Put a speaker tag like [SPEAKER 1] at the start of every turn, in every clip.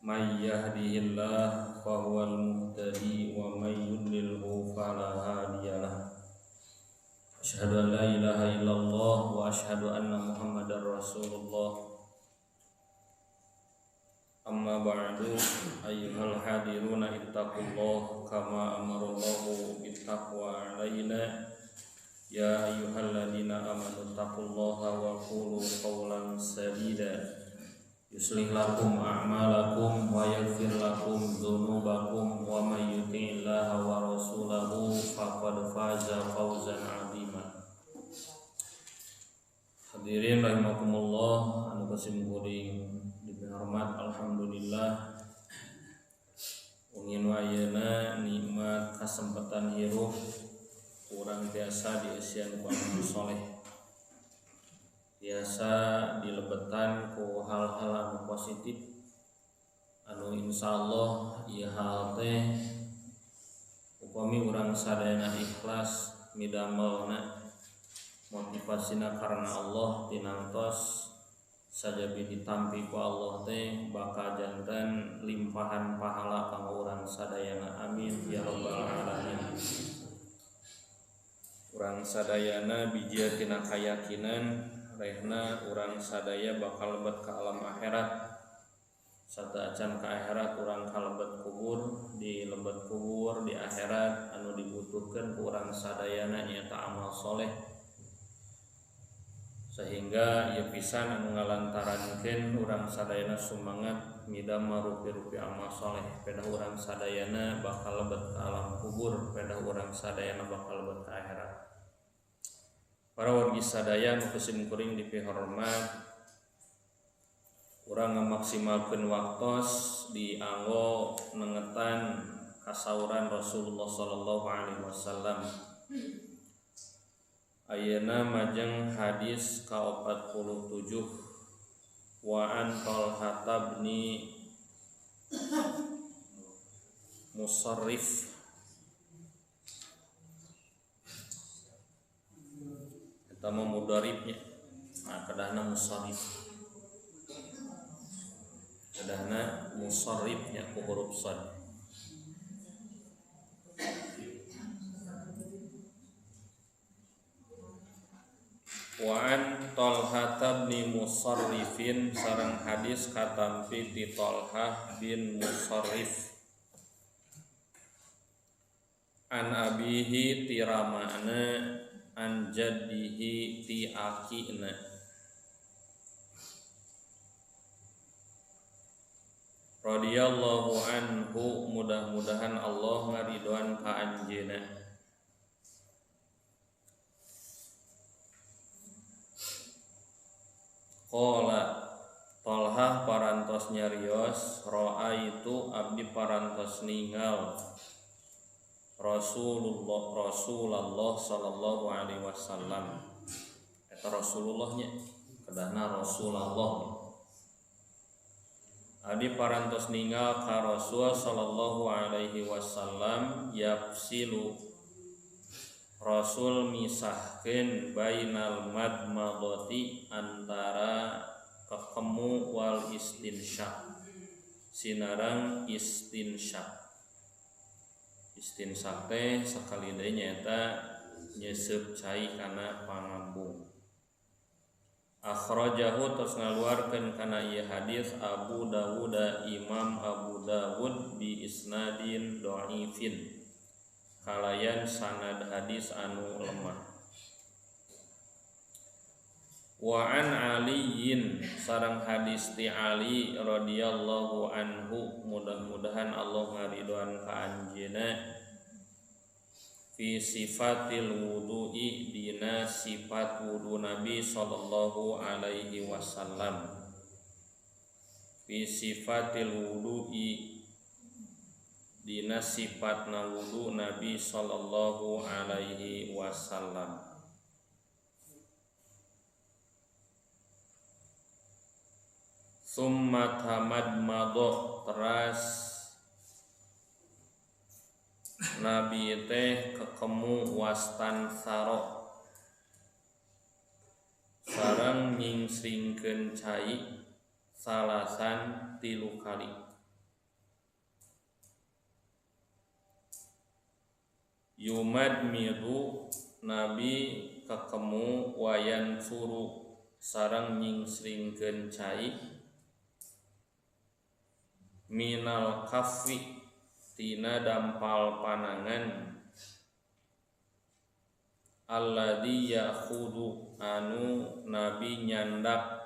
[SPEAKER 1] may yahdihillahu fahuwal muhtadi wa may yudlilhu fala hadiyalah. Asyhadu an la ilaha illallah wa asyhadu anna Muhammadar Rasulullah. Amma ba'du, ayyuhal hadiruna ittaqullah kama amarallahu bittaqwa alaina. Ya ayyuhalladzina amanu taqullaha wa qulu qawlan sadida yuslih lakum a'malakum wa yaghfir lakum dzunubakum wa may yuti'illaha wa rasulahu faqad faza fawzan 'azima. Hadirin rahimakumullah, anu kasimkuring dihormat, alhamdulillah ungin wayeuna nikmat kesempatan hirup urang biasa dieusian ku amal soleh, biasa dilebetan ku hal-hal anu positif anu insyaallah ieu hal teh upami urang sadayana ikhlas midamelna motivasina karena Allah tinantos sajabi ditampi ku Allah teh bakal janten limpahan pahala kanggo urang sadayana, amin ya rabbal alamin. Urang sadayana bijia tina kayakinan rehna urang sadaya bakal lebet ke alam akhirat. Sata acan ke akhirat urang kalebet kubur, di lebet kubur di akhirat anu dibutuhkeun ku urang sadayana nyaeta amal soleh, sehingga ieu pisan anu ngalantarankeun urang sadayana sumangat midamel rupi-rupi amal soleh. Pedah urang sadayana bakal lebet ke alam kubur, pedah urang sadayana bakal lebet ke akhirat. Para wargi sadaya nu kuring dipihormat, urang ngamaksimalkeun waktos dianggo nengetan kasauran Rasulullah sallallahu alaihi wasallam. Ayeuna majeng hadis ka-47 wa an Talha bin Musarrif eta mah mudharibnya, nah kedahna musarrif, kedahna musarrifnya ku huruf shad. Wa an Talha bin Musarrifin, sareng hadis katampi ti Talha bin Musarrif, an abihi ti ramana, an jaddihi ti akina, radhiyallahu anhu, mudah-mudahan Allah ngaridhoan ka anjeunna. Qala Talha parantos nyarios, ra'aitu abdi parantos ningal Rasulullah sallallahu alaihi wasallam. Eta Rasulullahnya, kedahna Rasulullah. Abdi parantos ningal ka Rasul sallallahu alaihi wasallam, yafsilu Rasul misahkeun bainal madmadati antara kekemu wal istinsyak, sinarang istinsyak. Istinsyak teh sakali deui nyaeta nyeuseub cai kana pangambung. Akhrajahu tos ngaluarkeun kana ieu hadis Abu Dawud, Imam Abu Dawud bi isnadin dhaifin, kalayan sanad hadis anu lemah. Wa an Aliyin, sareng hadis ti Ali radhiyallahu anhu, mudah-mudahan Allah ngaridhoan ka anjeunna, fi sifatil wudu'i, dina sifat wudu Nabi sallallahu alaihi wasallam. Fi sifatil wudu'i, dina sifatna wudu Nabi sallallahu alaihi wasallam. Summa tamadmadho, teras Nabi teh kekemu wastan saro, sareng nyingsringkeun cai salasan 3 kali. yumad miru nabi kakemu wayan suru sareng nyingsringkeun cai minal kafi tina dampal panangan alladzi yakhudu anu nabi nyandak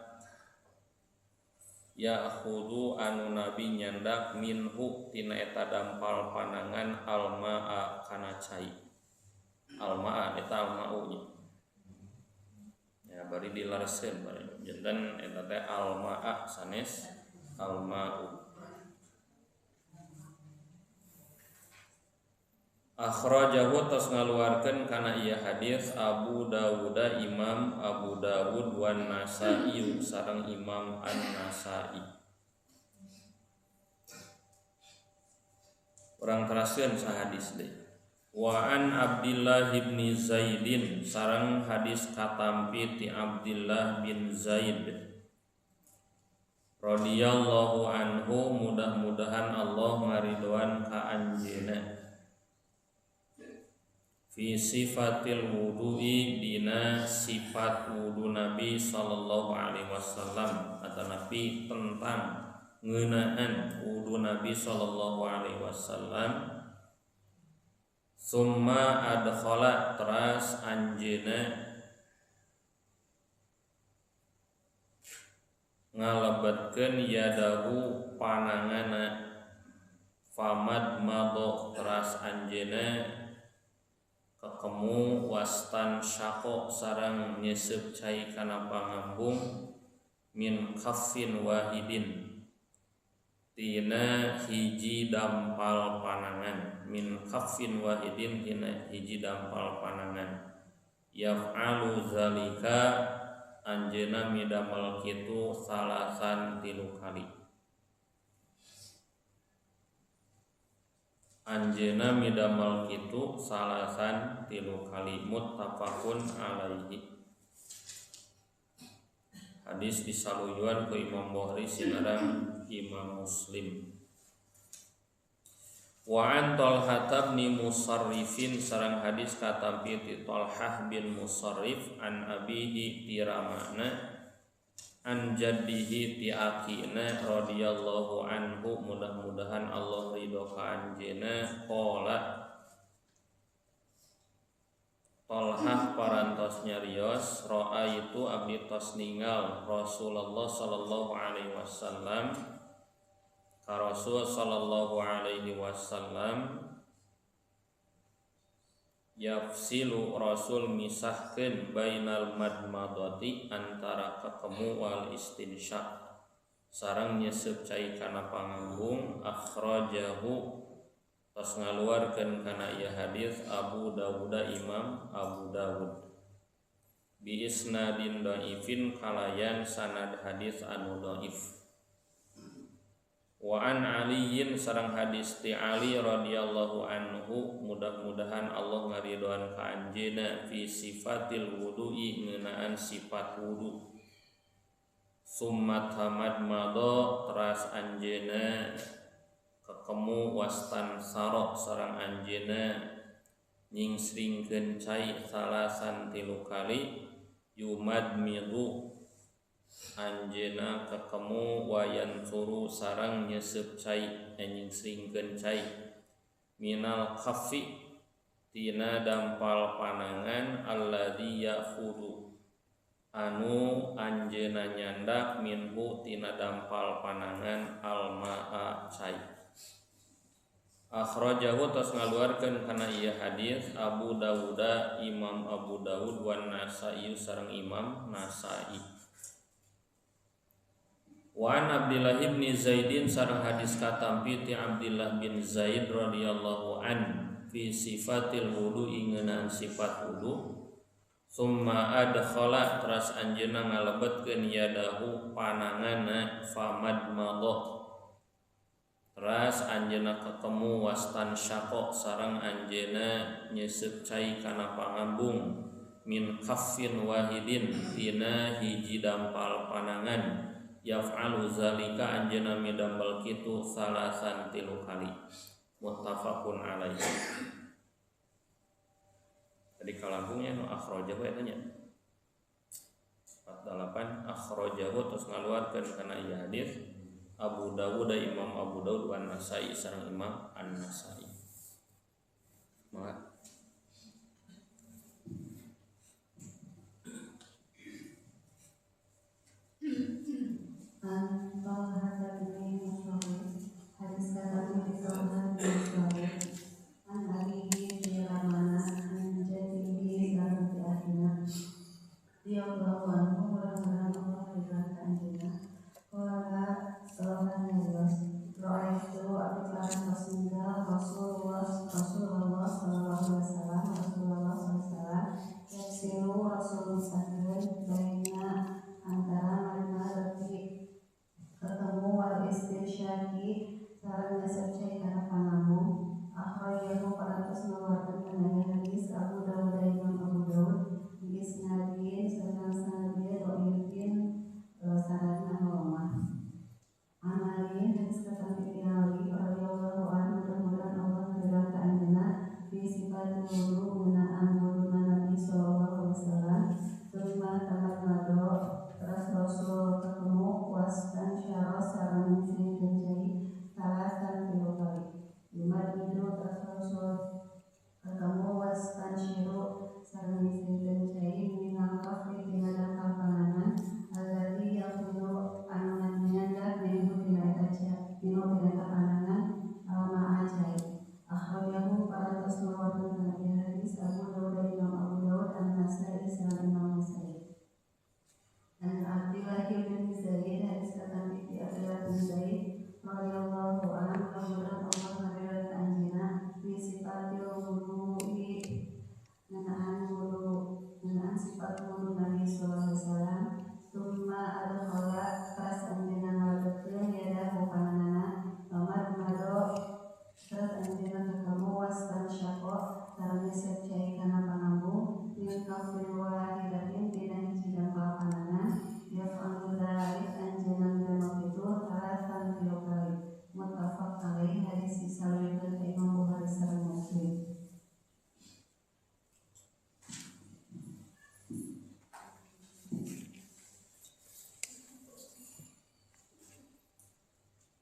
[SPEAKER 1] anu nabi nyandak minhu tina eta dampal panangan almaa kana cai almaa eta almau nya ya bari dilareskeun bari janten eta teh almaa sanes almau. Akhrajahu tos ngaluarkeun kana ieu hadis Abu Dawud Imam Abu Dawud wan Nasa'i sareng Imam An-Nasa'i. Urang teraskeun sahadis deui. Wa an Abdullah bin Zaidin sareng hadis katampi ti Abdullah bin Zaid radhiyallahu anhu mudah-mudahan Allah ngaridhoan ka anjeunna. Fi sifatil wudu'i dina sifat wudu Nabi sallallahu alaihi wasallam atau Nabi tentang ngeunaan wudu Nabi sallallahu alaihi wasallam. Summa adkhala teras anjeuna ngalebetkeun yadahu panangana famad mado teras anjeuna kakemu wastan syako sarang nyesep cai kana pangambung min khaffin wahidin tina hiji dampal panangan min khaffin wahidin tina hiji dampal panangan yaf'alu zalika anjeuna midamel kitu salasan 3 kali anjeuna midamel kitu salasan 3 kali muttafaqun alaihi. Hadis disaluyuan ku Imam Bukhari sinarang Imam Muslim. Wa an Talhah bin Musarrifin sareng hadis katampi ti Talhah bin Musarrif an abihi tiramana an jaddihi ti akina radhiyallahu anhu mudah-mudahan Allah ridho ka anjeunna qala Talhah parantos nyarios roa itu abdi tos ningal Rasulullah sallallahu alaihi wasallam ka Rasul sallallahu alaihi wasallam yafsilu Rasul misahkeun bainal madmadati antara kakemu wal istinsyak sareng nyesep cai kana pangambung. Akhrajahu tos ngaluarkeun kana ieu hadis Abu Dawud Imam Abu Dawud bi isnadin dhaifin kalayan sanad hadis anu dhaif. Wa an Aliyin sareng hadis ti Ali radhiyallahu anhu mudah-mudahan Allah ngaridhoan ka anjeunna fi sifatil wudu'i ngeunaan sifat wudu. Summa tamad mado teras anjeunna kakemu wastan saro sareng anjeunna nyingsringkeun cai salasan 3 kali yumad miru anjeuna kakemu wayan suru sarang nyesep cai nyingsringkeun cai minal khaffi tina dampal panangan alladzi yakhuru anu anjeuna nyandak minhu tina dampal panangan almaa cai. Akhrajahu tos ngaluarkeun kana ieu hadis Abu Dawud Imam Abu Dawud wan Nasa'i sareng Imam Nasa'i. Wa an Abdullah bin Zaidin sareng hadis katampi ti Abdullah bin Zaid radhiyallahu an fi sifatil wudu'i ngeunaan sifat wudu. Summa adkhala teras anjeunna ngalebetkeun yadahu pananganna famad madha teras anjeunna kakemu wastan syaqo sareng anjeunna nyesep cai kana pangambung min khaffin wahidin tina hiji dampal panangan yaf'alu zalika anjeunna midamel kitu salasan 3 kali muttafaqun alaihi. tadi kalangkungnya nu akhrajahu eta nya 48 akhrajahu terus ngaluarkeun kana ieu hadis Abu Dawud dan Imam Abu Dawud wan Nasai sareng Imam An-Nasai. Maka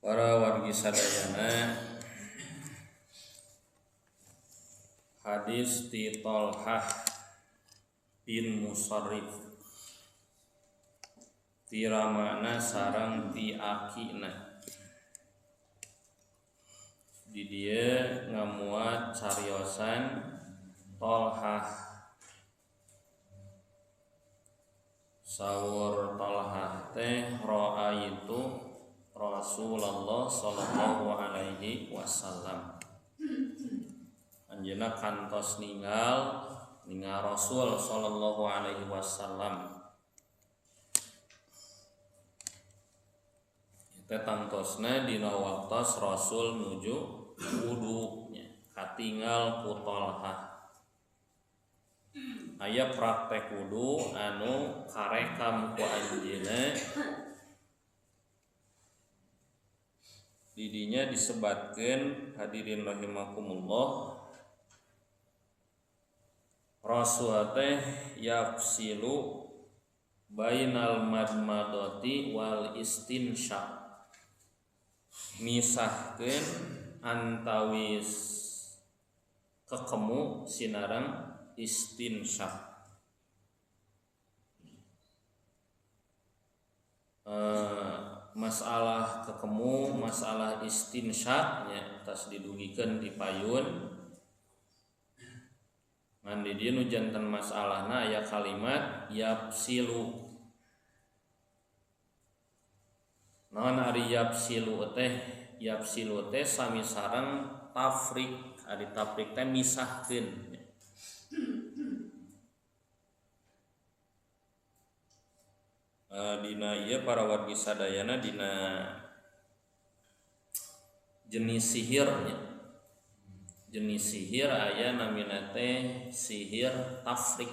[SPEAKER 1] para wargi sadayana hadis ti Talhah bin Musarrif ti ramana sareng ti akina di dieu ngamuat cariosan Talhah sawur Talhah teh ra'aitu Rasulullah sallallahu alaihi wasallam anjeunna kantos ninggal Rasul sallallahu alaihi wasallam teh tantosna dina waktos Rasul nuju wudu nya katingal ku Talhah aya praktek wudu anu karekam ku anjeunna didinya disebatkeun hadirin rahimakumullah Rasul teh yafsilu bainal madmadati wal istinsyaq misahkeun antawis kekemu sinareng istinsyaq masalah kekemu masalah istinsyaq nya tas didugikeun di payun ngan di dieu nu janten masalahna aya kalimat yapsilu naon ari yapsilu teh sami sareng tafrik ari tafrik teh misahkeun dina ieu para wargi sadayana dina jenis sihir aya namina teh sihir tafrik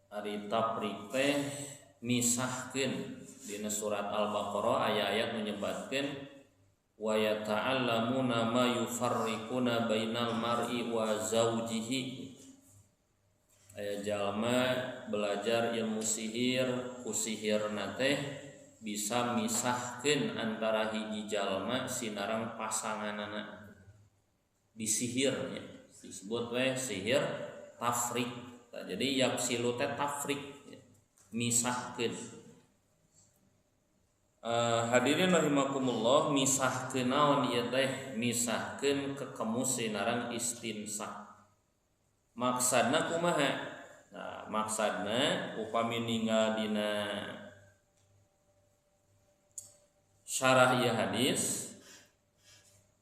[SPEAKER 1] ari tafrik teh misahkeun dina surat Al-Baqarah aya ayat menyebutkeun wa yata'allamuna ma yufarriquna bainal mar'i wa zawjihi. Aya jalma belajar ilmu sihir ku sihirna teh bisa misahkeun antara hiji jalma sinarang pasanganana disihirnya disebut we sihir tafrik. Jadi yapsilu teh tafrik misahkeun. Hadirin rahimakumullah, misahkeun naon ieu teh? Misahkeun kekemu sinarang istinsak. Maksudna kumaha? Nah, maksudna upami ninggal dina syarah ieu hadis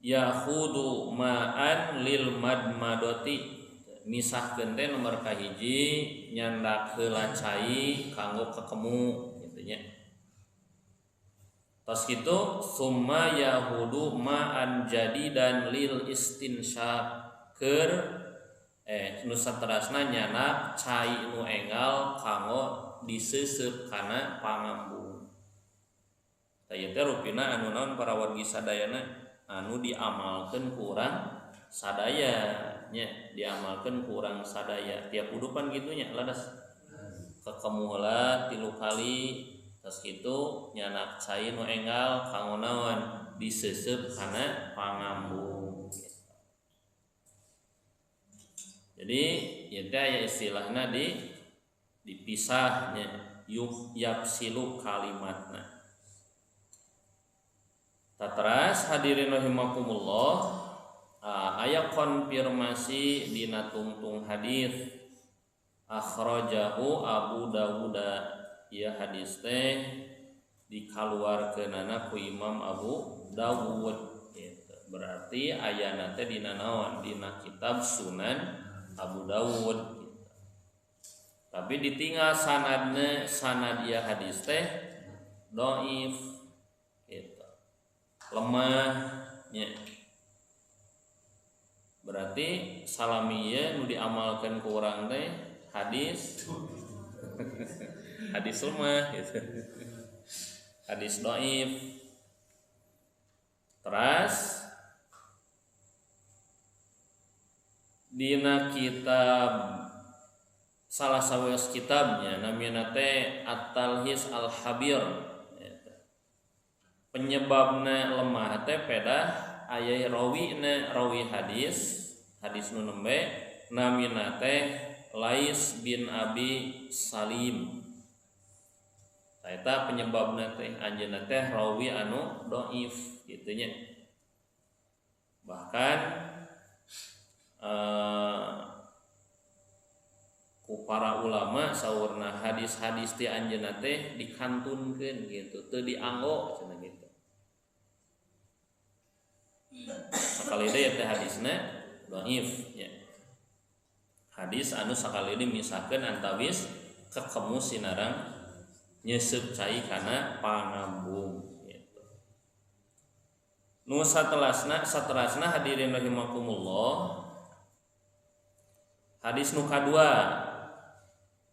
[SPEAKER 1] yakhudu ma'an lil madmadoti. Misahkeun teh nomor kahiji nyandak heula cai kanggo kekemu kitu nya. Tos kitu summa yahudu ma'an jadidan lil istinsyak keur nu saterasna nyanak cai nu enggal kanggo diseuseup kana pangambung. Tah teh rupina anu naon para wargi sadayana anu diamalkeun ku urang sadaya nya, diamalkeun ku urang sadaya tiap udupan kitu nya ladas kekemu heula 3 kali tos kitu nyanak cai nu enggal kanggo naon diseuseup kana pangambung. Jadi ieu teh aya istilahna dipisahnya yapsilu kalimatna. Tatras hadirin rahimakumullah, aya konfirmasi dina tungtung hadis akhrajahu Abu Dawud. Ieu hadis teh dikaluarkeunana ku Imam Abu Dawud. Berarti ayana teh dina naon? Dina kitab Sunan Abu Dawud. Tapi ditinggal sanadna, sanad ieu hadis teh dhaif gitu. Lemah nya. Berarti salami ieu nu diamalkeun ku urang teh hadis hadis lemah gitu. Hadis dhaif. Terus dina kitab salah saweus kitabnya namina teh At-Talhis Al-Habir. Penyebabna lemah teh pedah aya rawi hadis nu nembe namina teh Lais bin Abi Salim. Eta penyebabna teh anjeunna teh rawi anu dhaif kitu nya. Bahkan ku para ulama saurna hadis-hadis ti anjeunna teh dikantunkeun gitu, teu dianggo cenah gitu. Sakali deui teh hadisna dhaif nya. Hadis anu sakali deui misahkeun antawis kekemu sinarang nyeuseub cai kana pangambung gitu. Nu saterasna hadirin rahimakumullah, hadis nu kadua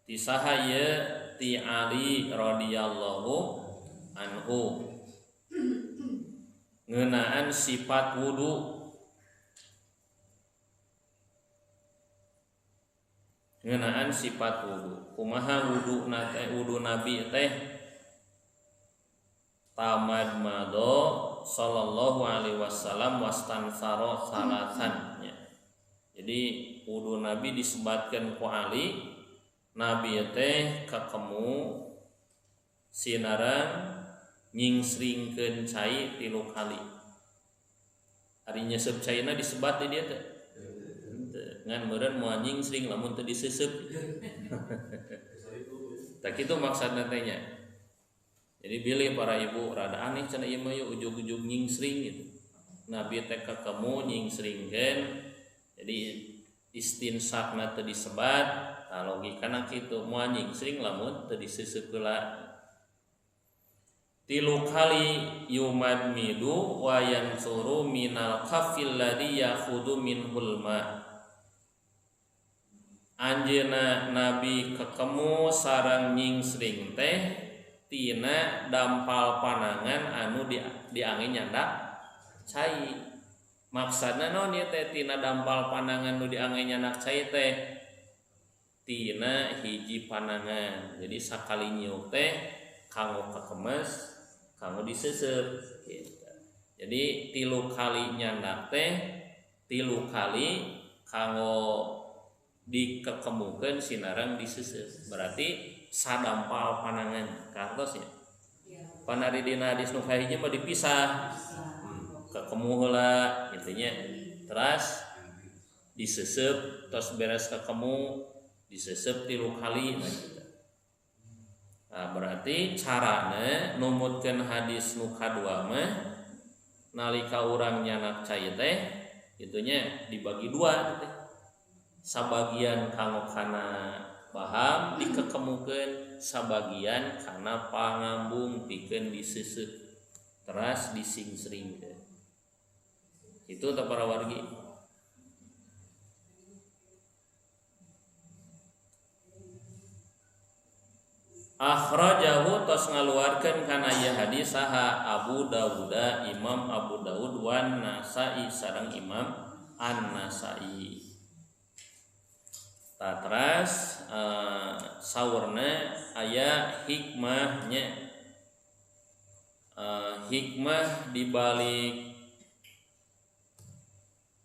[SPEAKER 1] ti saha ieu ti Ali radhiyallahu anhu ngeunaan sifat wudu. Ngeunaan sifat wudu. Kumaha wudu Nabi teh? Tamad mado sallallahu alaihi wasallam wastansaro salasan. Jadi wudu Nabi disebatkeun ku Ali, Nabi teh kakemu sinarang nyingsringkeun cai 3 kali. Ari nyeuseub caina disebat di dieu teh. Ngan meureun moal nyingsring lamun teu diseuseup. Tak kitu maksudna teh nya. Jadi bilih para ibu rada aneh cenah ieu mah ujug-ujug nyingsring gitu. Nabi teh kakemu nyingsringkeun. Jadi istinsakna teu disebat, tah logikana kitu moal nyingsring lamun teu diseuseup heula. 3 kali yumadmidu wa yansuru minal kafil ladzi yakhudhu minhul ma. Anjeunna Nabi kakemu sareng nyingsring teh tina dampal panangan anu diange nyandak cai. Maksudna naon ieu teh tina dampal panangan nu diangge nyanak cai teh tina hiji panangan. Jadi sakali nyiuk teh kanggo kakemes, kanggo diseuseut gitu. Jadi 3 kali nyandak teh 3 kali kanggo dikekemukeun sinareng diseuseut. Berarti sadampal panangan kantos ya. Panari dina hadis nu kahiji mah dipisah. Kekemu heula kitu nya. Terus diseuseut tos beres kekemu diseuseut 3 kali nah gitu. Nah, berarti carana numutkeun hadis nu kadua mah nalika urang nyanak cai teh itunya dibagi 2 teh. Sabagian kanggo kana paham dikekemukeun, sabagian kana pangambung pikeun diseuseut teras disingsringkeun. Itu teh para wargi. Akhrajahu tos ngaluarkeun kana ieu hadis saha Abu Dawud, Imam Abu Dawud wan Nasa'i sareng Imam An-Nasa'i. Tatras saurna aya hikmahnya. Hikmah dibalik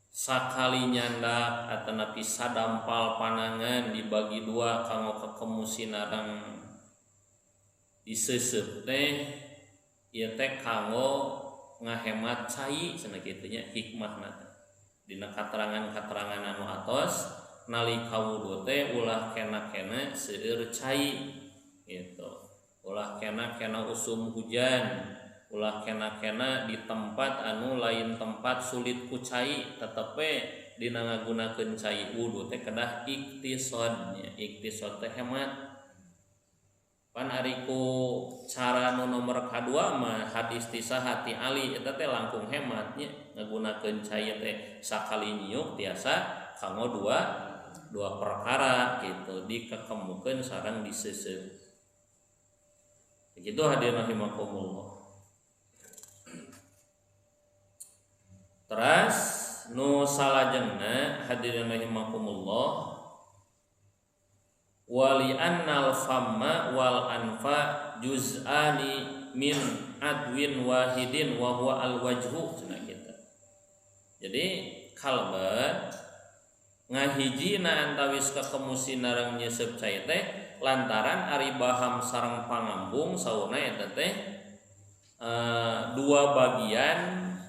[SPEAKER 1] sakali nyandak atanapi sadampal panangan dibagi 2 kanggo kekemu sinareng diseuseut teh ieu teh kanggo ngahemat cai cenah kitu nya hikmahna teh. Dina katerangan-katerangan anu atos nalika wudu teh ulah kena-kena seueur cai gitu. Ulah kena-kena usum hujan, ulah kena-kena di tempat anu lain tempat sulit ku cai tetepe dina ngagunakeun cai wudu teh kedah iktisad nya. Iktisad teh hemat. Pan ari ku cara nu nomor kadua mah hadis ti sahati Ali eta teh langkung hemat nya ngagunakeun cai teh sakali nyiuk tiasa kanggo dua perkara gitu dikekemukeun sareng diseuseut. Begitu hadirin rahimakumullah. Teras nu salajengna hadirin rahimakumullah wali annal famma wal anfa juz'ani min adwin wahidin wa huwa al wajhu cenah kita. Jadi kalbat ngahijina antawis kekemu sinareng nyeuseut cai teh lantaran ari baham sareng pangambung sauna eta teh 2 bagian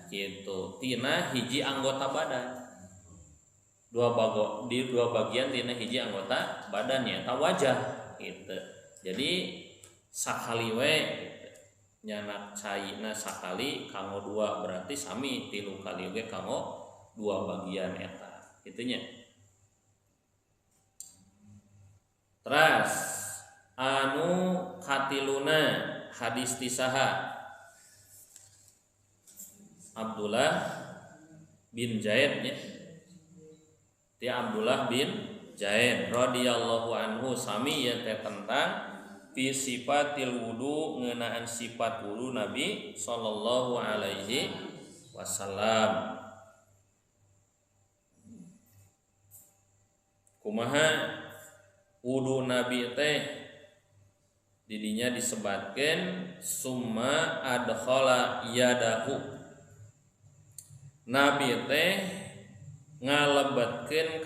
[SPEAKER 1] gitu tina hiji anggota badan. Di 2 bagian tina hiji anggota badan nya eta wajah gitu. Jadi sakali we gitu. Nyanak caina sakali kanggo 2 berarti sami 3 kali we kanggo 2 bagian eta. Kitu nya. Teras anu katiluna hadis tisaha Abdullah bin Zaid nya. Ti Abdullah bin Zaid radhiyallahu anhu sami ieu teh tentang fi sifatil wudu ngeunaan sifat wudu Nabi sallallahu alaihi wasallam. Kumaha wudu Nabi teh didinya disebatkeun summa adkhala yadahu. Nabi teh ngalebetkeun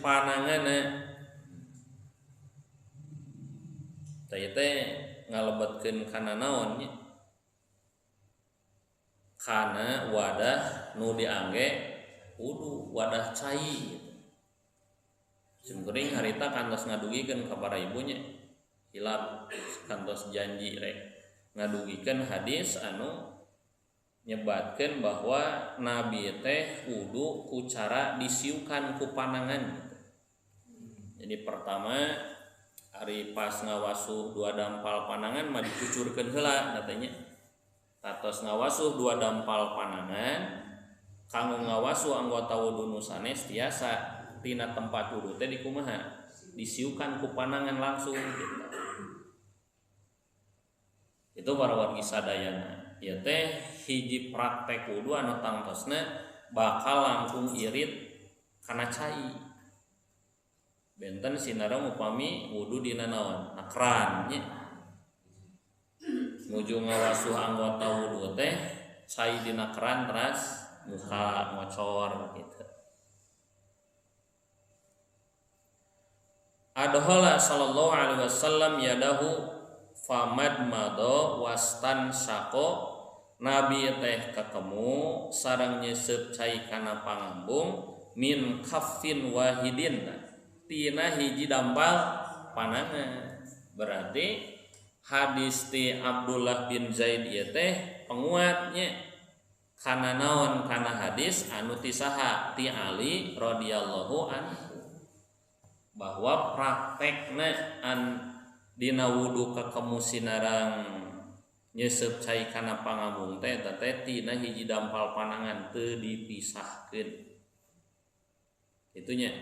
[SPEAKER 1] pananganna. Teh ngalebetkeun kana naon nya? Kana wadah nu diangge wudu, wadah cai gitu. Simkuring harita kantos ngadugikeun ka para ibunya. Hilap kantos janji rek ngadugikeun hadis anu nyebatkeun bahwa Nabi teh wudu ku cara disiukan ku panangan gitu. Jadi pertama ari pas ngawasuh 2 dampal panangan mah dikucurkeun heula katanya. Tatos ngawasuh 2 dampal panangan kanggo ngawasuh anggota wudu nu sanes tiasa tina tempat wudu teh dikumaha disiukan ku panangan langsung gitu. Itu para wargi sadayana. ieu teh hiji praktek wudu anu tangtosna bakal langkung irit kana cai. Benten sinareng upami wudu dina naon? Nakran nya. Nuju ngawasuh anggota wudu teh cai dina keran teras muka ngocor gitu. Adhola sallallahu alaihi wasallam yadahu famad mado wastan sako. Nabi teh ketemu sareng nyeuseub cai kana pangambung min kaffin wahidin tina hiji dampal panangan. Berarti hadis ti Abdullah bin Zaid ieu teh penguatnya kana naon? Kana hadis anu ti saha? Ti Ali radhiyallahu anhu, bahwa praktekna dina wudu kakemu sinarang nyeuseub cai kana pangambung teh tina hiji dampal panangan teu dipisahkeun. Itunya.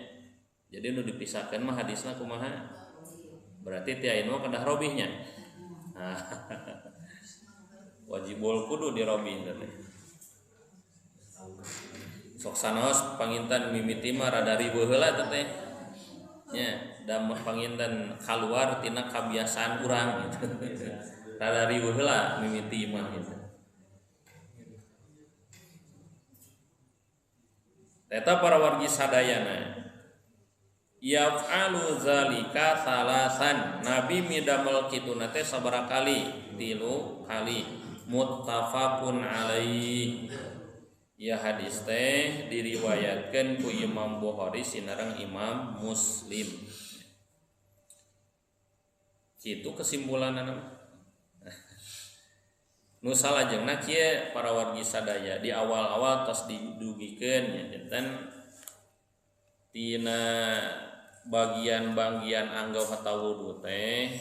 [SPEAKER 1] Jadi nu dipisahkeun mah hadisna kumaha? Berarti ti ayeuna mah kedah robihnya. Wajibul kudu dirobih teh. Sok sanaos panginten mimiti mah rada riweuh heula teh. Nya, da panginten kaluar tina kabiasaan urang gitu. Rada riweuh heula mimiti mah gitu. Eta para wargi sadayana yaf'alu zalika salasan. Nabi midamel kituna teh sabaraha kali? 3 kali. Muttafaqun alaih. Ya hadis teh diriwayatkeun ku Imam Bukhari sinareng Imam Muslim. Kitu kesimpulanna. Nu salajengna kieu para wargi sadaya di awal-awal tos didugikeun nya janten tina bagian-bagian anggota wudu teh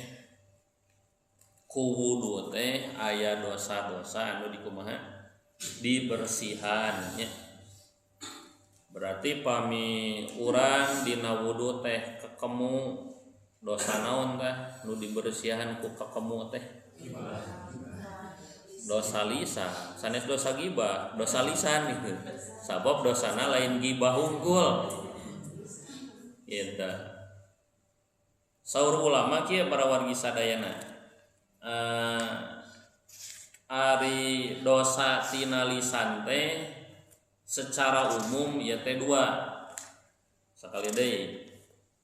[SPEAKER 1] ku wudu teh aya dosa-dosa anu dikumaha dibersihan nya. Berarti pami urang dina wudu teh kekemu dosa naon teh nu dibersihan ku kekemu teh? Dosa lisan. Sanes dosa gibah, dosa lisan gitu. Sabab dosana lain gibah hungkul. Eta saur ulama kieu para wargi sadayana ari dosa tina lisan teh secara umum ieu teh 2. Sakali deui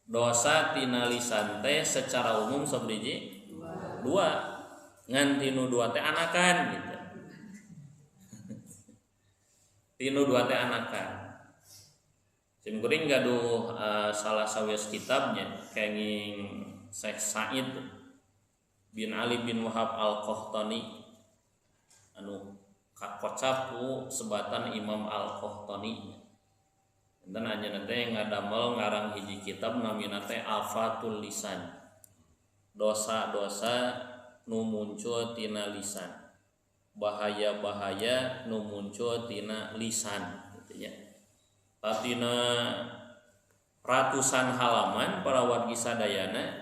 [SPEAKER 1] dosa tina lisan teh secara umum sabaraha? 2. Ngan tinu 2 teh anakan gitu. Tinu 2 teh anakan. Sim kuring gaduh salah sawias kitabnya kenging Syekh Said bin Ali bin Wahab Al-Qahtani anu kakocap ku sebatan Imam Al-Qahtani. Enten anjeunna teh ngadamel ngarang hiji kitab namina teh Afatul Lisan. Dosa-dosa nu muncul tina lisan. Bahaya-bahaya nu muncul tina lisan gitu ya. Tatina ratusan halaman para wargi sadayana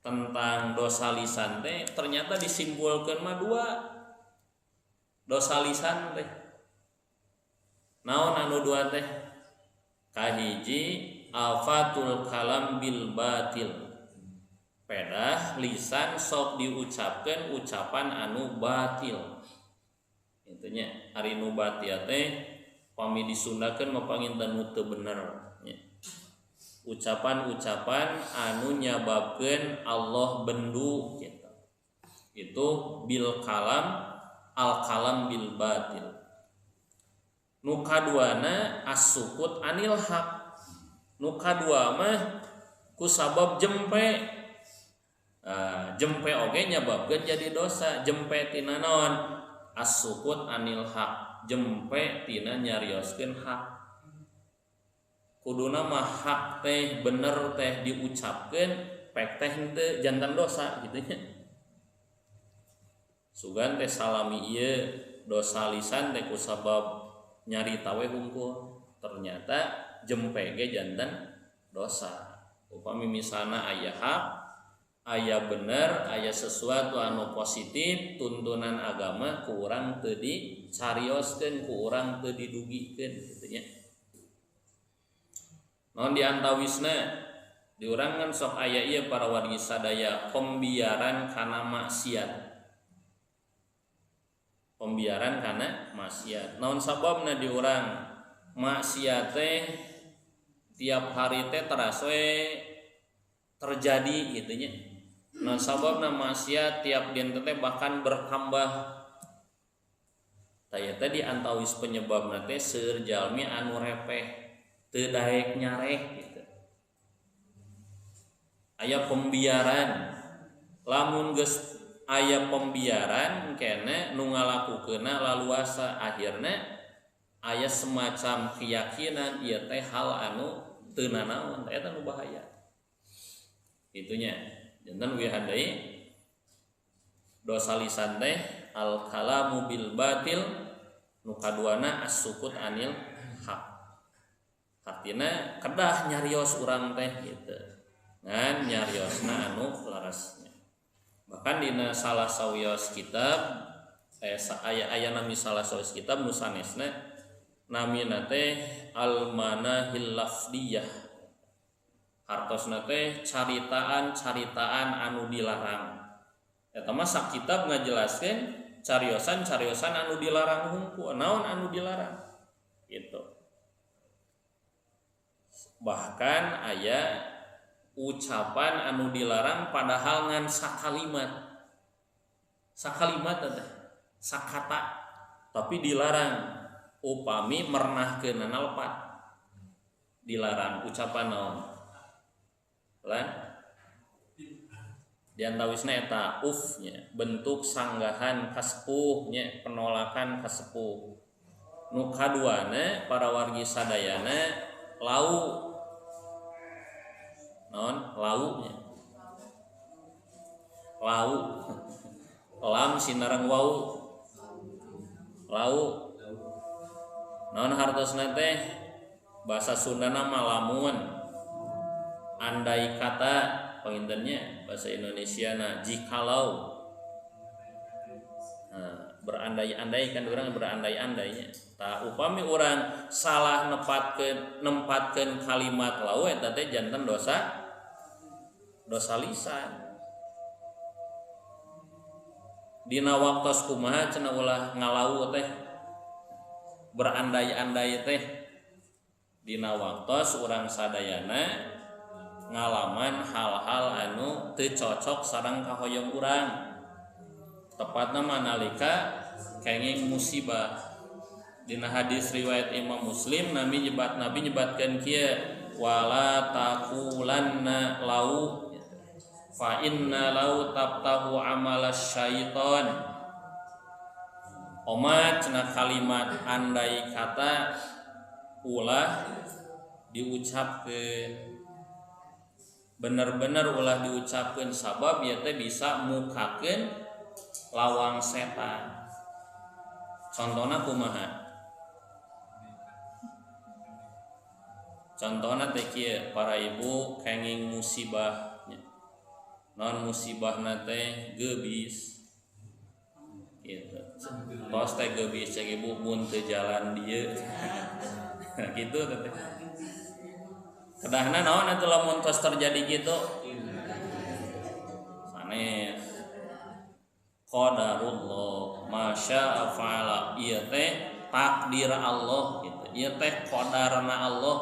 [SPEAKER 1] tentang dosa lisan teh ternyata disimpulkeun mah 2 dosa lisan teh. Naon anu 2 teh? Kahiji afatul kalam bil batil. Pedah lisan sok diucapkeun ucapan anu batil. Intinya ari nu batil teh pami disundakeun mapanginten nu teu bener nya. Ucapan-ucapan anu nyababkeun Allah bendu gitu. Itu bil kalam al kalam bil batil. Nu kaduana as-sukut anil haq. Nu kadua mah ku sabab jempe. Jempe oge nyababkeun jadi dosa. Jempe tina naon? As-sukut anil haq. Jempe tina nyarioskeun hak. Kuduna mah hak teh bener teh diucapkeun pek teh henteu jantan dosa gitu nya. Sugan teh salami ieu dosa lisan teh ku sabab nyarita we hungkul. Ternyata jempe ge jantan dosa. Upami misalna aya hak aya bener aya sesuatu anu positif tuntunan agama ku urang teu dicarioskeun ku urang teu didugikeun kitu nya. Naon diantawisna di urang kan sok aya ieu para wargi sadaya pembiaran kana maksiat. Pembiaran kana maksiat. Naon sababna di urang maksiat teh tiap hari teh teras we terjadi kitu nya. Nah sababna maksiat tiap dinten teh bahkan bertambah. Taya tadi antawis penyebabna teh seueur jalmi anu repeh teu daek nyareh gitu. Aya pembiaran. Lamun geus aya pembiaran kene nu ngalakukeunna laluasa akhirna aya semacam keyakinan ieu teh hal anu teu nanaon eta nu bahaya. Itunya jantan we handai dosa lisan teh al kalamu bil batil nu kaduana as-sukut anil haq. Artina kedah nyarios urang teh gitu. Ngan nyariosna anu larasnya. Bahkan dina salah sawios kitab aya nami salah sawios kitab nu sanesna namina teh al manahil lafdiyah. Hartosna teh caritaan anu dilarang. Eta mah sakitab ngajelaskeun cariosan anu dilarang hungku. Naon anu dilarang? Gitu. Bahkan aya ucapan anu dilarang padahal ngan sakalimat. Sakalimat teh sakata tapi dilarang. Upami mernahkeunana lepat. Dilarang ucapan naon? Lan diantawisna eta ufnya bentuk sanggahan kasepuh nya penolakan kasepuh. Nu kaduana para wargi sadayana lau naon launya lau lam sinareng wau lau naon hartosna teh bahasa Sundana malamun andai kata pengintennya bahasa Indonesiana jikalau. Nah, berandai-andai kan orang berandai-andainya. Tah upami orang salah nempatkeun kalimat lau eta teh janten dosa lisan. Dina waktos kumaha cenah ulah ngalau teh berandai-andai teh dina waktos urang sadayana ngalaman hal-hal anu teu cocok sareng kahoyong urang. Tepatna manalika kenging musibah. Dina hadis riwayat Imam Muslim Nabi nyebatkeun kieu wala taqulanna lau fa inna lau tabtahu amalas syaiton. Omat cenah kalimat andai kata ulah diucapkeun bener-bener ulah diucapkeun sabab ieu teh bisa mukakeun lawang setan. Contona kumaha? Contona teh kieu para ibu kenging musibah. Non musibahna teh geubis. Gitu. Tos teh geubis cek ibu mun teu jalan dieu. Gitu teh. Kedahna naon atuh lamun tos terjadi gitu? Sanes. Qadarullah masya fa'ala. Ieu teh takdir Allah gitu. Ieu teh qadarna Allah.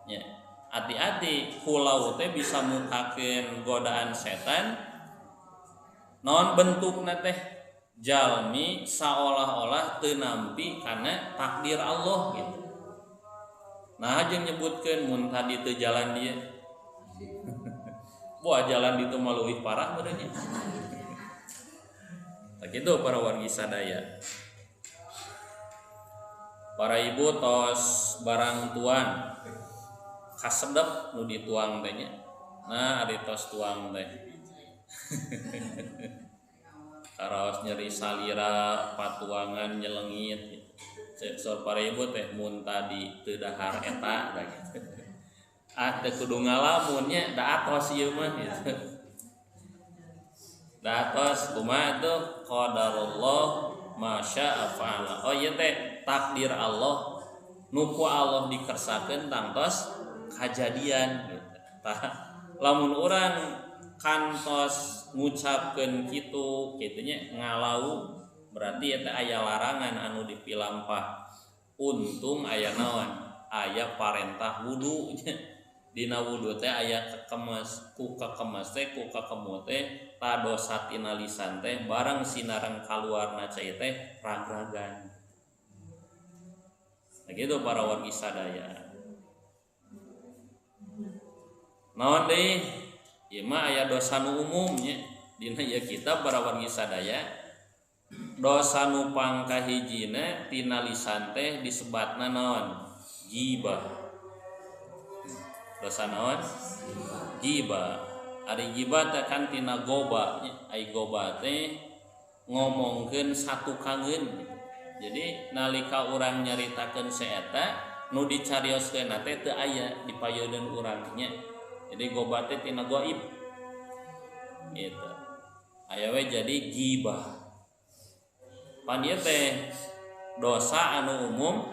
[SPEAKER 1] Ya. Hati-hati kulau teh bisa mukakeun godaan setan. Naon bentukna teh? Jalmi saolah-olah teu nampi kana takdir Allah gitu. Nah aja nyebutkeun mun tadi teu jalan dia. Buah jalan ditu mah leuwih parah benernya. Tak kitu para wargi sadaya. Para ibu tos barang tuan kasedep nu dituang teh nya. Nah ari tos tuang teh. Karaos nyeri salira, patuangan nyelengit gitu. Sor para ibu teh mun tadi teu dahar eta da gitu. Teu kudu ngalamun nya da atos ieu mah gitu. datos kumaha tuh qadarullah masya fa'ala. Oh ieu teh takdir Allah nu ku Allah dikersakeun tangtos kajadian gitu. Tah lamun urang kantos ngucapkeun kitu nya ngalau berarti eta aya larangan anu dipilampah. Untung aya naon? Aya parentah wudu nya. Dina wudu teh aya kekemes, ku kekemes teh ku kakemut teh tadosa tina lisan teh barang sinareng kaluarna cai teh ragragan. Begitu para wargi sadaya. Naon deui? Ieu mah aya dosa nu umum nya. Dina ieu kitab para wargi sadaya. Dosa nu pangkahijina tina lisan teh disebatna naon? Ghibah. Dosa naon? Ghibah. Ari ghibah teh kan tina goba nya. Ai goba teh ngomongkeun satu kangeun. Jadi nalika urang nyaritakeun saeta nu dicarioskeun teh teu aya dipayeunkeun urang nya. Jadi goba teh tina gaib. Gitu. Aya we jadi ghibah. Pan ieu teh dosa anu umum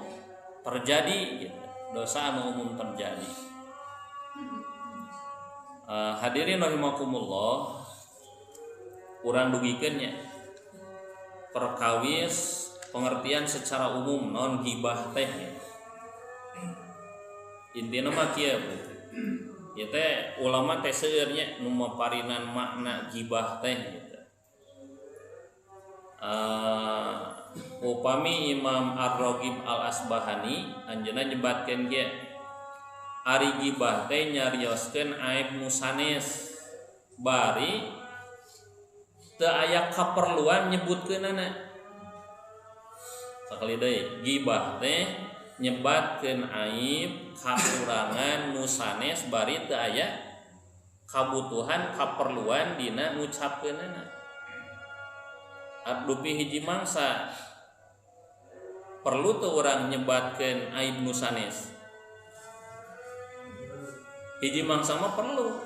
[SPEAKER 1] terjadi gitu. Dosa anu umum terjadi. Hadirin rahimakumullah, urang dugikeun nya perkawis pengertian secara umum non ghibah teh intina mah kieu ieu teh ulama teh seueur nya nu maparinan makna ghibah teh gitu. Upami Imam Ar-Raghib Al-Asbahani anjeunna nyebatkeun ge ari ghibah teh nyarioskeun aib nu sanes bari teu aya kaperluan nyebutkeunana. Sakali deui ghibah teh nyebatkeun aib kakurangan nu sanes bari teu aya kabutuhan kaperluan dina ngucapkeunana. Dupi hiji mangsa perlu teu urang nyebatkeun aib nu sanes. Hiji mangsa mah perlu.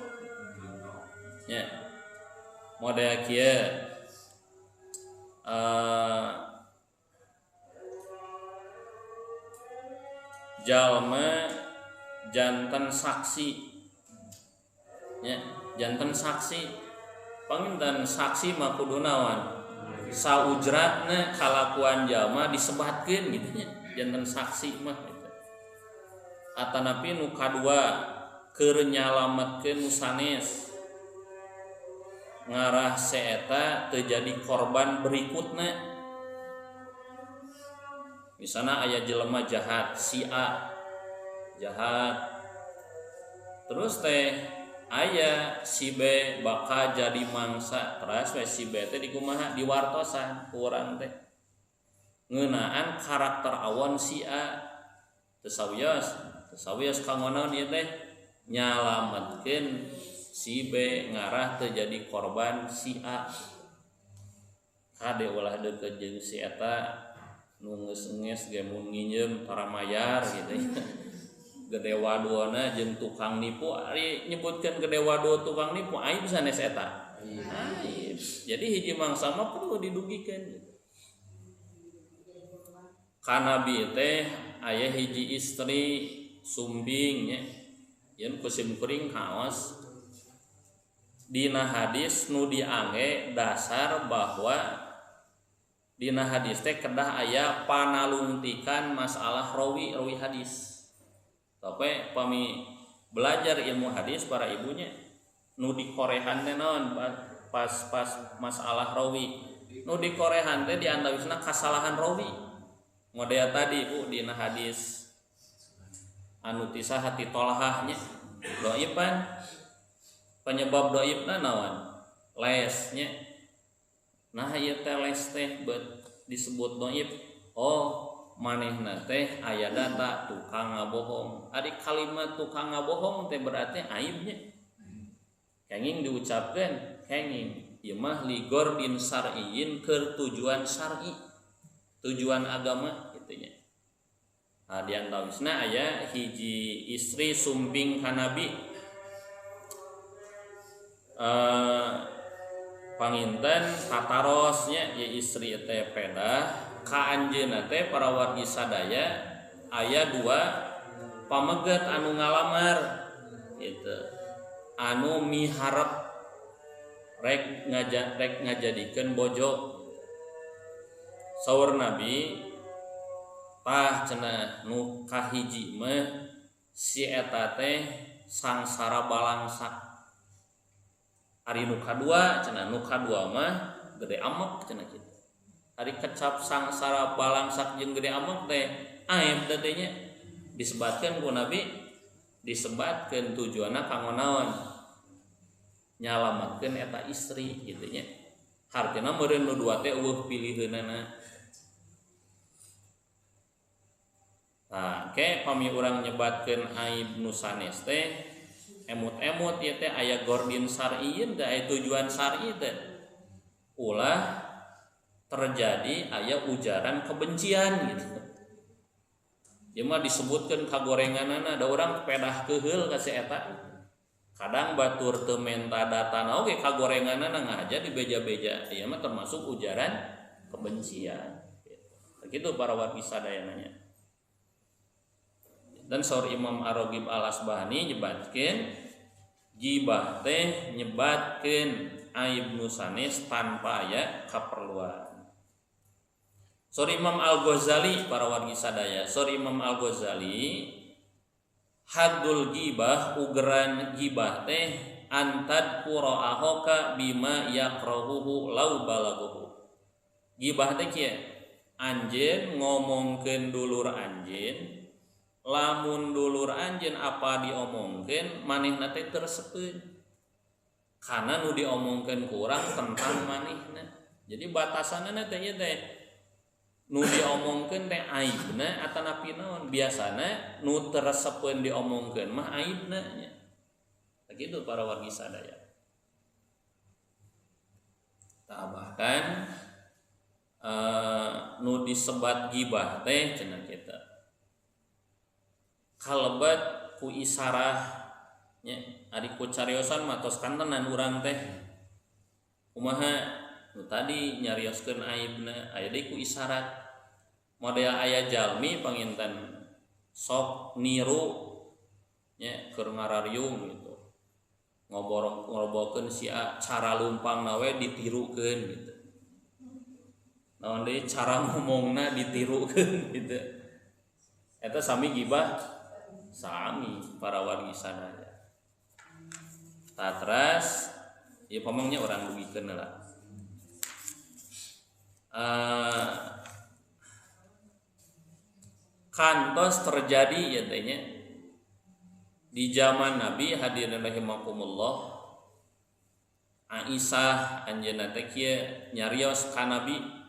[SPEAKER 1] Ya. Model kieu jalma janten saksi nya janten saksi panginten saksi mah kudu naon saujratna kalakuan jalma disebatkeun gitu nya janten saksi mah gitu. Atanapi nu kadua keur nyalametkeun nu sanes ngarah seeta teu jadi korban berikutna. Misalnya aya jelema jahat, si A jahat, terus teh aya si B bakal jadi mangsa, terus we si B teh dikumaha diwartosan ku urang teh ngeunaan karakter awon si A teu sawios kangonaon ieu teh nyalametkeun si B ngarah teu jadi korban si A. Kade ulah deukeut jeung si eta nu geus ge mun nginjem tara mayar gitu ya. Gede waduana jeung tukang nipu ari nyebutkeun gede wadu tukang nipu aib sanes eta. Aib. Jadi hiji mangsa mah perlu didugikeun gitu. Kana bi teh aya hiji istri sumbing nya. Yen kusim kuring kaos dina hadis nu diangge dasar bahwa dina hadis teh kedah aya panalungtikan masalah rawi hadis. Tapi pami belajar ilmu hadis para ibunya nu dikorehan teh naon pas masalah rawi. Nu dikorehan teh diantawisna kasalahan rawi. Model tadi Bu dina hadis anu tisah hati tolahahnya dhaifan. Penyebab dhaifna naon? Lesnya. Nah ieu teh les teh disebut dhaif. Oh, manehna teh aya data tukang ngabohong. Ari kalimat tukang ngabohong teh berarti aibnya. Kenging diucapkeun, kenging ieu mah ligor bin syar'iyyin keur tujuan syar'i. Tujuan agama kitu nya. Nah, diantawisna aya hiji istri sumping ka Nabi panginten katarosnya ya istri teh pedah ka anjeunna teh para wargi sadaya aya 2 pameget anu ngalamar gitu anu miharep rek ngajadikeun bojo. Saur Nabi tah cenah nu kahiji mah si eta teh sangsara balangsak. Ari nu kadua cenah nu kadua mah gede amek cenah kitu. Ari kecap sangsara balangsak jeung gede amek teh aib teh nya disebatkeun ku Nabi disebatkeun tujuanna kanggo naon nyalametkeun eta istri kitu nya. Hartina meureun nu dua teh eueuh piliheunana. Nah, ke pami urang nyebatkeun aib nu sanes teh emut-emut ieu teh aya gordin syar'iyyin teh aya tujuan syar'i teh. Ulah terjadi aya ujaran kebencian gitu. Ieu mah disebutkeun kagorenganana da urang pedah keheul ka si eta. Kadang batur teu menta datana oge kagorenganana ngaja di beja-beja. Ieu mah termasuk ujaran kebencian. Begitu para wargi sadayananya. Dan saur Imam Ar-Raghib Al-Asbahani nyebatkeun gibah teh nyebatkeun aib nu sanes tanpa aya kaperluan. Saur Imam Al-Ghazali para wargi sadaya, saur Imam Al-Ghazali haddul gibah ugeran gibah teh antad qura ahoka bima yakrahuhu law balaguhu. Gibah teh kieu anjeun ngomongkeun dulur anjeun lamun dulur anjeun apa diomongkeun manehna teh terseupeun kana nu diomongkeun ku urang tentang manehna. Jadi batasanna teh ieu teh nu diomongkeun teh aibna atanapi naon biasana nu terseupeun diomongkeun mah aibna nya. Begitu para wargi sadaya. Tah bahkan nu disebat gibah teh cenah kita kalebat ku isarah nya ari ku cariosan matos kantenan urang teh kumaha nu tadi nyarioskeun aibna aya deui ku isyarat model aya jalmi panginten sok niru nya keur ngarariung gitu ngorobokeun si cara lumpangna we ditirukeun gitu naon deui cara ngomongna ditirukeun gitu eta sami gibah sami para wargi sadaya. Tatras ieu pamongnya urang dugikeun lah. Kantos terjadi ya teh nya di zaman Nabi hadirin rahimakumullah. Aisyah anjeunna teh kieu nyarios ka Nabi.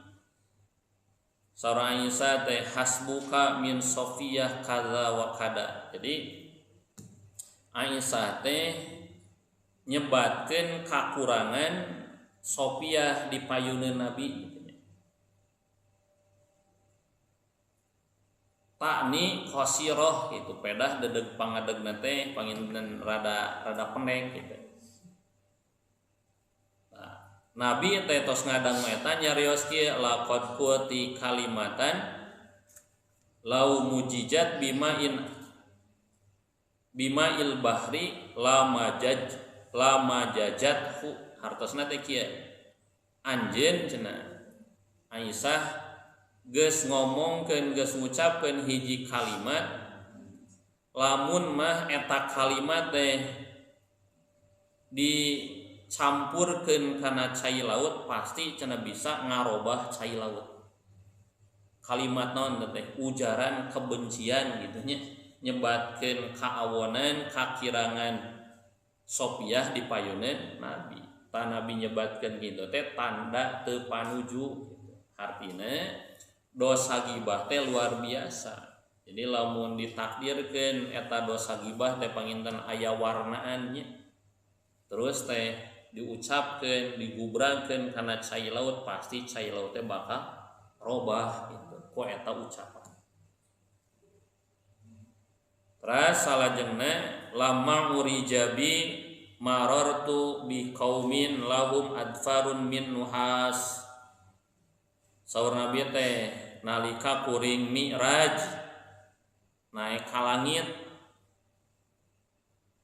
[SPEAKER 1] Saur Aisyah teh hasbuka min Sofiyah kadza wa kada. Jadi Aisyah teh nyebatkeun kakurangan Sofiyah di payuneun Nabi. Takni qasirah itu pedah dedeg pangadegna teh panginten rada pendek gitu. Nabi teh tos ngadang eta nyarios kieu laqad quti kalimatan lau mujijat bima'il bahri la majajathu hartosna teh kieu anjeun cenah Aisyah geus ngomongkeun geus ngucapkeun hiji kalimat lamun mah eta kalimat teh dicampurkeun kana cai laut pasti cenah bisa ngarobah cai laut. Kalimat naon teh ujaran kebencian gitu nya nyebatkeun kaawonan kakirangan Sofiyah di payuneun Nabi. Ta Nabi nyebatkeun kitu teh tanda teu panuju gitu. Artina dosa gibah teh luar biasa. Jadi lamun ditakdirkeun eta dosa gibah teh panginten aya warnaannya. Terus teh diucapkeun digubrakeun kana cai laut pasti cai laut teh bakal robah gitu ku eta ucapan. Terus salajengna lama urijabi marartu bi qaumin lahum adfarun min nuhas. Saur Nabi teh nalika kuring Mi'raj naik ka langit,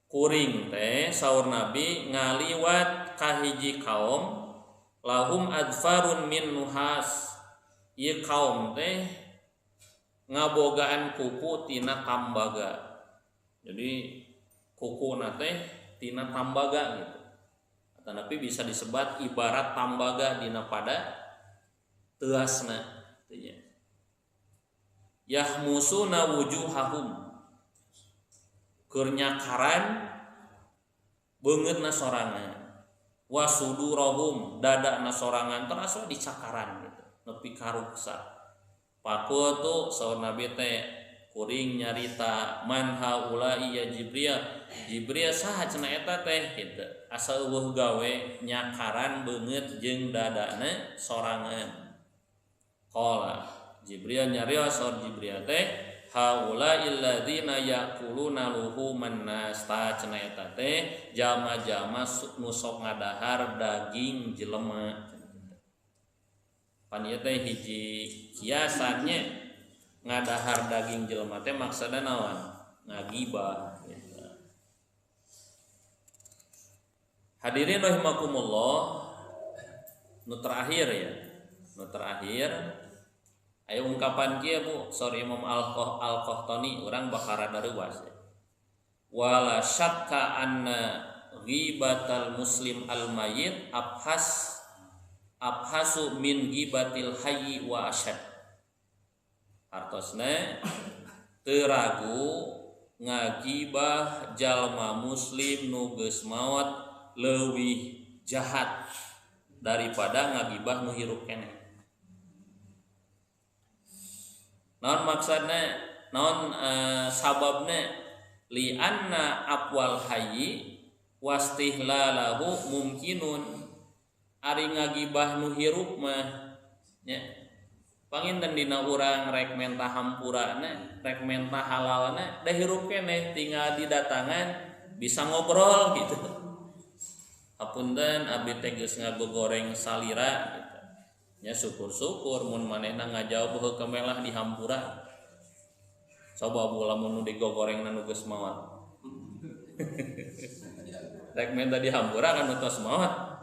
[SPEAKER 1] kuring teh saur Nabi ngaliwat ka hiji kaum lahum adfarun min nuhas. Ieu kaum teh ngabogaan kuku tina tambaga. Jadi kukuna teh tina tambaga gitu. Tetapi bisa disebut ibarat tambaga dina pada teasna teh nya. Yahmusuna wujuhahum, keur nyakaran beungeutna sorangan. Wasudurahum, dadana sorangan terasa dicakaran gitu, nepi ka ruksa. Pakutu saur Nabi teh kuring nyarita man haulai ya Jibril. Jibril saha cenah eta teh kitu. Asa eueuh gawe nyakaran beungeut jeung dadana sorangan. Qala Jibril nyarios saur Jibril teh haulai alladzina yaquluna luhuman nas. Ta cenah eta teh jama-jama nu sok ngadahar daging jelema. Pan ieu teh hiji kiasannya ngadahar daging jelema teh maksudna naon? Ngagibah gitu. Hadirin rahimakumullah, nu terakhir ya. Nu terakhir aya ungkapan kieu Bu, sorry Imam Al-Qahtani urang bakara dareuwas ya. Wala syakka anna ghibatal muslim al-mayyit abhasu min ghibatil hayyi wa asyad. Artosna teu ragu ngagibah jalma muslim nu geus maot leuwih jahat daripada ngagibah nu hirup keneh. Naon maksudna? Naon sababna? Li anna aqwal hayyi wastihlalahu mumkinun. Ari ngagibah nu hirup mah nya panginten dina urang rek mentah hampurana, rek mentah halalna, da hirup keneh tinggal didatangan bisa ngobrol gitu. Hapunten abdi teh geus ngagogoreng salira gitu. Nya syukur-syukur mun manehna ngajawab heuh kemelah di hampura. Coba Bu lamun nu digogorengna nu geus maot. Rek mentah di hampura kan tos maot.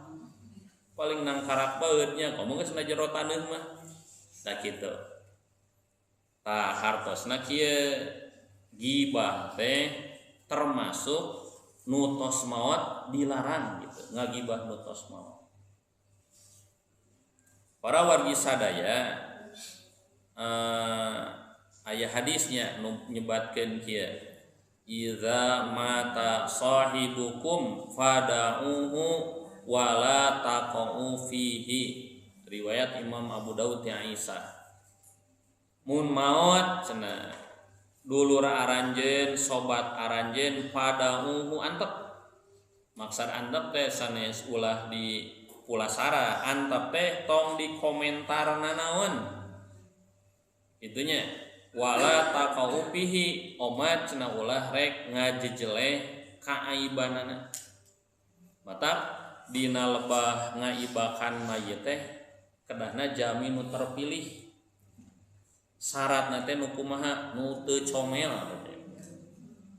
[SPEAKER 1] Paling nang karak baeutnya komo geus na jero taneuh mah. Nah kitu. Tah hartosna kieu gibah teh termasuk nu tos maot dilarang gitu, ngagibah nu tos maot. Para wargi sadaya aya hadisnya nu nyebatkeun kieu. Idza mata sahibukum fada'uhu wala taqau fihi. Riwayat Imam Abu Daud ya Aisyah. Mun maot cenah dulur aranjeun, sobat aranjeun pada antep. Maksud antep teh sanes ulah di pulasara, antep teh tong di komentarna naon. Itunya wala taqau fihi, omat cenah ulah rek ngajejeleh kaaibanana. Mata dina lebah ngaibakan mayit teh kedahna jami nu terpilih. Syaratna teh nu kumaha? Nu teu comel.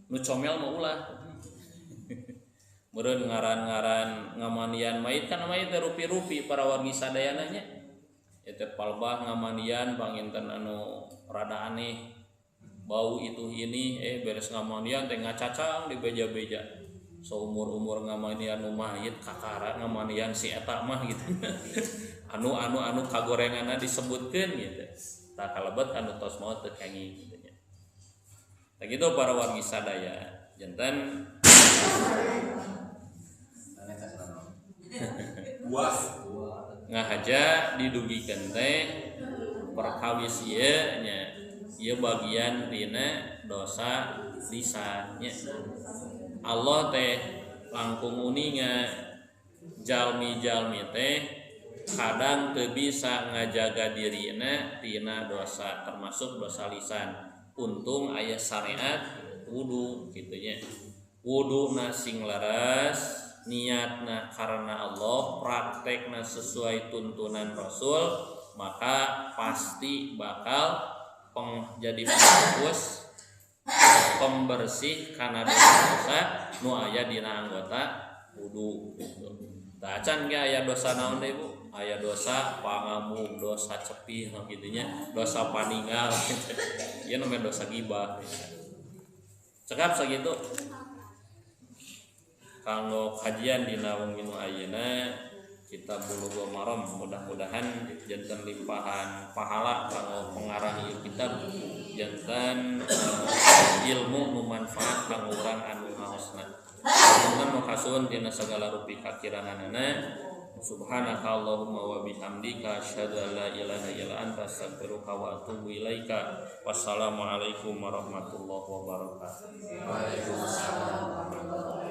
[SPEAKER 1] Nu comel mah ulah. Meureun ngaran-ngaran ngamanian mayit kan mayit teh rupi-rupi para wargi sadayana nya. Eta palbah ngamanian panginten anu rada aneh. Bau itu ini beres ngamanian teh ngacacang di beja-beja. Seumur-umur ngamanian nu mayit kakara ngamanian si eta mah gitu. anu kagorenganna disebutkeun gitu. Tah kalebet anu tos maot teu kenging kitu nya. Tah kitu para wargi sadaya, janten ngahaja didugikeun teh perkawis ieu nya. Ieu bagian dina dosa lisan nya. Allah teh langkung uninga jalmi-jalmi teh kadang teu bisa ngajaga dirina tina dosa termasuk dosa lisan. Untung aya syariat wudu kitu nya. Wuduna sing laras niatna karena Allah, praktekna sesuai tuntunan Rasul, maka pasti bakal jadi penghapus, pembersih kana dosa-dosa nu aya dina anggota wudu gitu. Tah can ge aya dosa naon deui Bu? Aya dosa pangamuk, dosa cepih kitu nya, dosa paninggal gitu. Ieu namanya dosa gibah. Cekap sagitu. Kanggo kajian dina wengi nu ayeuna Kitab Bulughul Maram, mudah-mudahan janten limpahan pahala kanggo pengarang ieu kitab, janten ilmu nu manfaat kanggo urang anu ngaosna. Mudah-mudahan muhasun dina sagala rupi kakiranganana. Subhanaka Allahumma wa bihamdika asyhadu an la ilaha illa anta astaghfiruka wa atubu ilaika. Wassalamualaikum warahmatullahi wabarakatuh.
[SPEAKER 2] Waalaikumsalam warahmatullahi wabarakatuh.